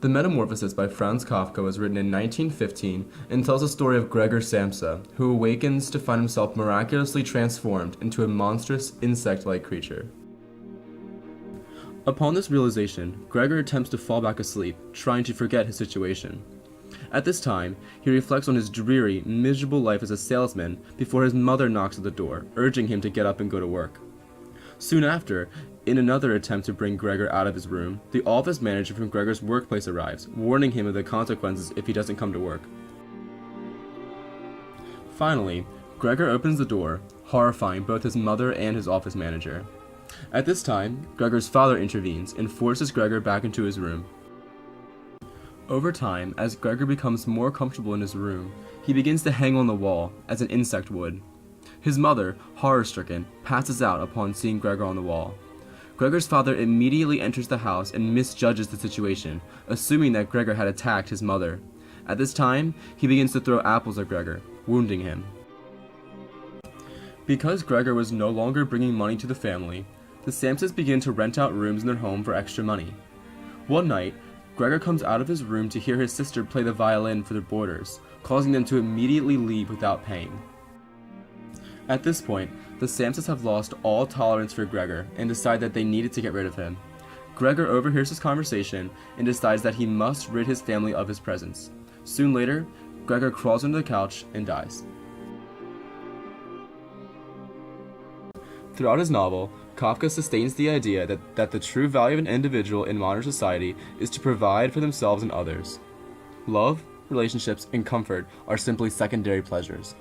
The Metamorphosis by Franz Kafka was written in 1915 and tells the story of Gregor Samsa, who awakens to find himself miraculously transformed into a monstrous insect-like creature. Upon this realization, Gregor attempts to fall back asleep, trying to forget his situation. At this time, he reflects on his dreary, miserable life as a salesman before his mother knocks at the door, urging him to get up and go to work. Soon after, in another attempt to bring Gregor out of his room, the office manager from Gregor's workplace arrives, warning him of the consequences if he doesn't come to work. Finally, Gregor opens the door, horrifying both his mother and his office manager. At this time, Gregor's father intervenes and forces Gregor back into his room. Over time, as Gregor becomes more comfortable in his room, he begins to hang on the wall, as an insect would. His mother, horror-stricken, passes out upon seeing Gregor on the wall. Gregor's father immediately enters the house and misjudges the situation, assuming that Gregor had attacked his mother. At this time, he begins to throw apples at Gregor, wounding him. Because Gregor was no longer bringing money to the family, the Samses begin to rent out rooms in their home for extra money. One night, Gregor comes out of his room to hear his sister play the violin for their boarders, causing them to immediately leave without paying. At this point, the Samses have lost all tolerance for Gregor and decide that they needed to get rid of him. Gregor overhears this conversation and decides that he must rid his family of his presence. Soon later, Gregor crawls under the couch and dies. Throughout his novel, Kafka sustains the idea that the true value of an individual in modern society is to provide for themselves and others. Love, relationships, and comfort are simply secondary pleasures.